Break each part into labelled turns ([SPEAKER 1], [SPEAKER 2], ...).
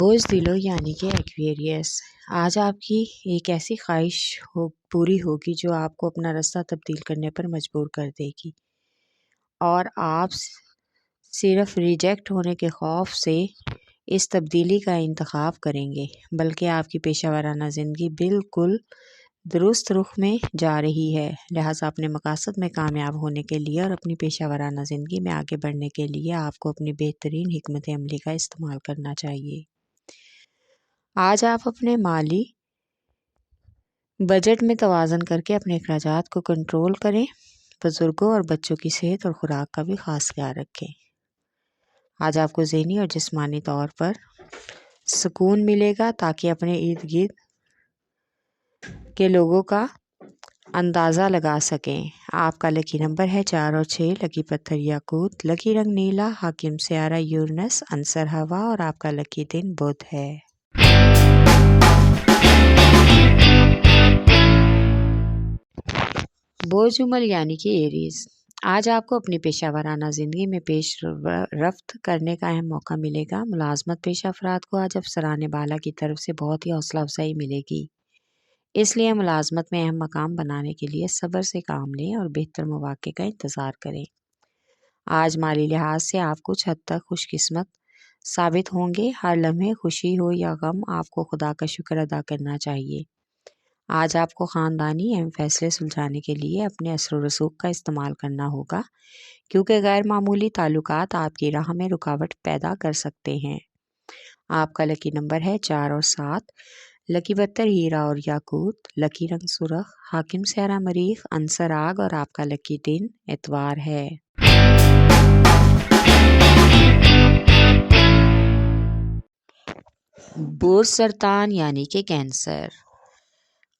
[SPEAKER 1] بوجھ دلو یعنی کہ ایکویریس، آج آپ کی ایک ایسی خواہش پوری ہوگی جو آپ کو اپنا راستہ تبدیل کرنے پر مجبور کر دے گی، اور آپ صرف ریجیکٹ ہونے کے خوف سے اس تبدیلی کا انتخاب کریں گے، بلکہ آپ کی پیشہ ورانہ زندگی بالکل درست رخ میں جا رہی ہے۔ لہٰذا اپنے مقاصد میں کامیاب ہونے کے لیے اور اپنی پیشہ ورانہ زندگی میں آگے بڑھنے کے لیے آپ کو اپنی بہترین حکمت عملی کا استعمال کرنا چاہیے۔ آج آپ اپنے مالی بجٹ میں توازن کر کے اپنے اخراجات کو کنٹرول کریں۔ بزرگوں اور بچوں کی صحت اور خوراک کا بھی خاص خیال رکھیں۔ آج آپ کو ذہنی اور جسمانی طور پر سکون ملے گا تاکہ اپنے ارد گرد کے لوگوں کا اندازہ لگا سکیں۔ آپ کا لکی نمبر ہے 4 اور 6، لکی پتھر یاقوت، لکی رنگ نیلا، حاکم سیارہ یورینس، عنصر ہوا، اور آپ کا لکی دن بدھ ہے۔ بوجھ عمل یعنی کہ ایریز، آج آپ کو اپنی پیشہ ورانہ زندگی میں پیش رفت کرنے کا اہم موقع ملے گا۔ ملازمت پیشہ افراد کو آج افسران بالا کی طرف سے بہت ہی حوصلہ افزائی ملے گی، اس لیے ملازمت میں اہم مقام بنانے کے لیے صبر سے کام لیں اور بہتر مواقع کا انتظار کریں۔ آج مالی لحاظ سے آپ کچھ حد تک خوش قسمت ثابت ہوں گے۔ ہر لمحے خوشی ہو یا غم، آپ کو خدا کا شکر ادا کرنا چاہیے۔ آج آپ کو خاندانی اہم فیصلے سلجھانے کے لیے اپنے اثر و رسوخ کا استعمال کرنا ہوگا، کیونکہ غیر معمولی تعلقات آپ کی راہ میں رکاوٹ پیدا کر سکتے ہیں۔ آپ کا لکی نمبر ہے 4 اور 7، لکی پتھر ہیرا اور یاقوت، لکی رنگ سرخ، حاکم سیارہ مریخ، عنصر آگ، اور آپ کا لکی دن اتوار ہے۔ بوجھ سرطان یعنی کہ کینسر،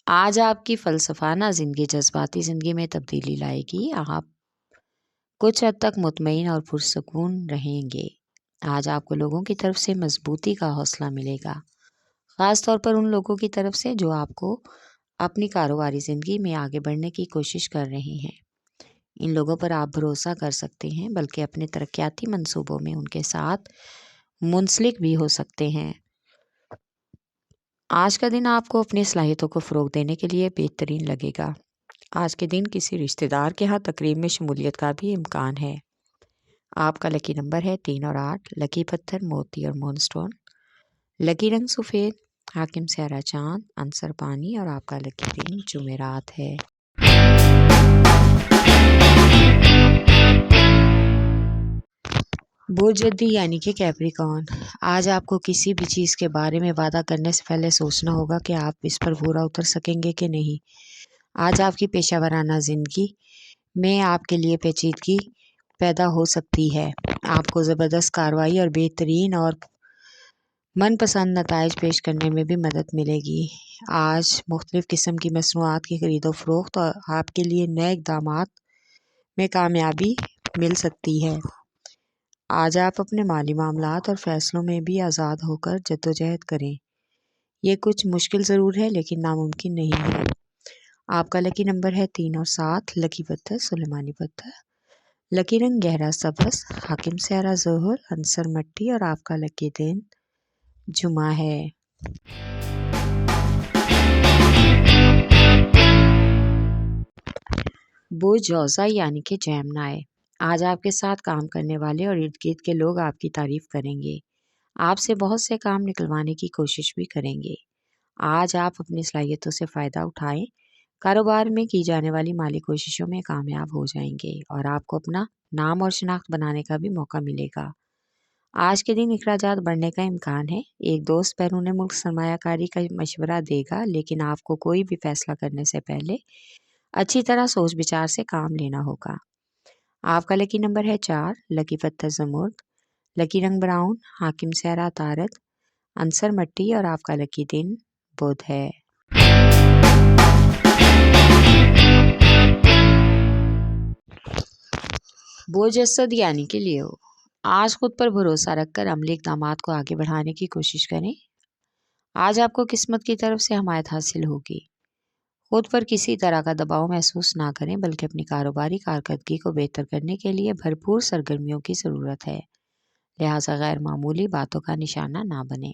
[SPEAKER 1] آج آپ کی فلسفانہ زندگی جذباتی زندگی میں تبدیلی لائے گی۔ آپ کچھ حد تک مطمئن اور پرسکون رہیں گے۔ آج آپ کو لوگوں کی طرف سے مضبوطی کا حوصلہ ملے گا، خاص طور پر ان لوگوں کی طرف سے جو آپ کو اپنی کاروباری زندگی میں آگے بڑھنے کی کوشش کر رہے ہیں۔ ان لوگوں پر آپ بھروسہ کر سکتے ہیں، بلکہ اپنے ترقیاتی منصوبوں میں ان کے ساتھ منسلک بھی ہو سکتے ہیں۔ آج کا دن آپ کو اپنی صلاحیتوں کو فروغ دینے کے لیے بہترین لگے گا۔ آج کے دن کسی رشتہ دار کے ہاں تقریب میں شمولیت کا بھی امکان ہے۔ آپ کا لکی نمبر ہے 3 اور 8، لکی پتھر موتی اور مون سٹون، لکی رنگ سفید، حاکم سیارہ چاند، عنصر پانی، اور آپ کا لکی دن جمعرات ہے۔ بوجھ جدی یعنی کہ کیپریکارن، آج آپ کو کسی بھی چیز کے بارے میں وعدہ کرنے سے پہلے سوچنا ہوگا کہ آپ اس پر پورا اتر سکیں گے کہ نہیں۔ آج آپ کی پیشہ ورانہ زندگی میں آپ کے لیے پیچیدگی پیدا ہو سکتی ہے۔ آپ کو زبردست کارروائی اور بہترین اور من پسند نتائج پیش کرنے میں بھی مدد ملے گی۔ آج مختلف قسم کی مصنوعات کی خرید و فروخت اور آپ کے لیے نئے اقدامات میں کامیابی مل سکتی ہے۔ آج آپ اپنے مالی معاملات اور فیصلوں میں بھی آزاد ہو کر جدوجہد کریں۔ یہ کچھ مشکل ضرور ہے لیکن ناممکن نہیں ہے۔ آپ کا لکی نمبر ہے 3 اور 7، لکی پتھر سلیمانی پتھر، لکی رنگ گہرا سبز، حاکم سیارہ ظہر، عنصر مٹی، اور آپ کا لکی دن جمعہ ہے۔ بوجھ جوزا یعنی کہ جیمنائی، آج آپ کے ساتھ کام کرنے والے اور ارد گرد کے لوگ آپ کی تعریف کریں گے، آپ سے بہت سے کام نکلوانے کی کوشش بھی کریں گے۔ آج آپ اپنی صلاحیتوں سے فائدہ اٹھائیں، کاروبار میں کی جانے والی مالی کوششوں میں کامیاب ہو جائیں گے، اور آپ کو اپنا نام اور شناخت بنانے کا بھی موقع ملے گا۔ آج کے دن اخراجات بڑھنے کا امکان ہے۔ ایک دوست بیرون ملک سرمایہ کاری کا مشورہ دے گا، لیکن آپ کو کوئی بھی فیصلہ کرنے سے پہلے اچھی طرح سوچ بچار سے کام لینا ہوگا۔ آپ کا لکی نمبر ہے 4، لکی پتھر زمرد، لکی رنگ براؤن، حاکم سیارہ عطارد، عنصر مٹی، اور آپ کا لکی دن بدھ ہے۔ بوجھ اسد یعنی کہ لیو، آج خود پر بھروسہ رکھ کر عملی اقدامات کو آگے بڑھانے کی کوشش کریں۔ آج آپ کو قسمت کی طرف سے حمایت حاصل ہوگی۔ خود پر کسی طرح کا دباؤ محسوس نہ کریں، بلکہ اپنی کاروباری کارکردگی کو بہتر کرنے کے لیے بھرپور سرگرمیوں کی ضرورت ہے۔ لہٰذا غیر معمولی باتوں کا نشانہ نہ بنیں۔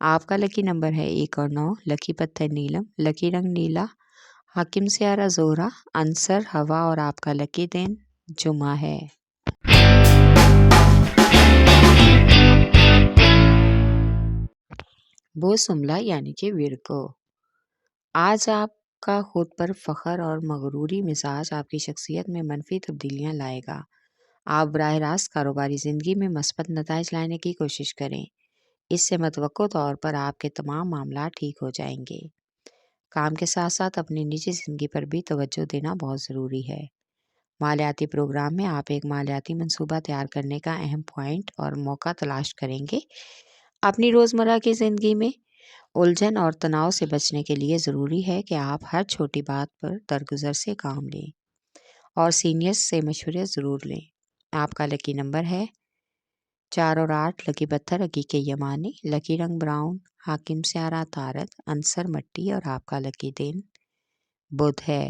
[SPEAKER 1] آپ کا لکی نمبر ہے 1 اور 9، لکی پتھر نیلم، لکی رنگ نیلا، حاکم سیارہ زہرہ، عنصر ہوا اور آپ کا لکی دن جمعہ ہے۔ بوسملا یعنی کہ ورگو، آج آپ کا خود پر فخر اور مغروری مزاج آپ کی شخصیت میں منفی تبدیلیاں لائے گا۔ آپ براہ راست کاروباری زندگی میں مثبت نتائج لانے کی کوشش کریں، اس سے متوقع طور پر آپ کے تمام معاملات ٹھیک ہو جائیں گے۔ کام کے ساتھ ساتھ اپنی نجی زندگی پر بھی توجہ دینا بہت ضروری ہے۔ مالیاتی پروگرام میں آپ ایک مالیاتی منصوبہ تیار کرنے کا اہم پوائنٹ اور موقع تلاش کریں گے۔ اپنی روزمرہ کی زندگی میں الجھن اور تناؤ سے بچنے کے لیے ضروری ہے کہ آپ ہر چھوٹی بات پر درگزر سے کام لیں اور سینئرز سے مشورے ضرور لیں۔ آپ کا لکی نمبر ہے 4 اور 8، لکی پتھر عقیق یمانی، لکی رنگ براؤن، حاکم سیارہ عطارد، عنصر مٹی اور آپ کا لکی دن بدھ ہے۔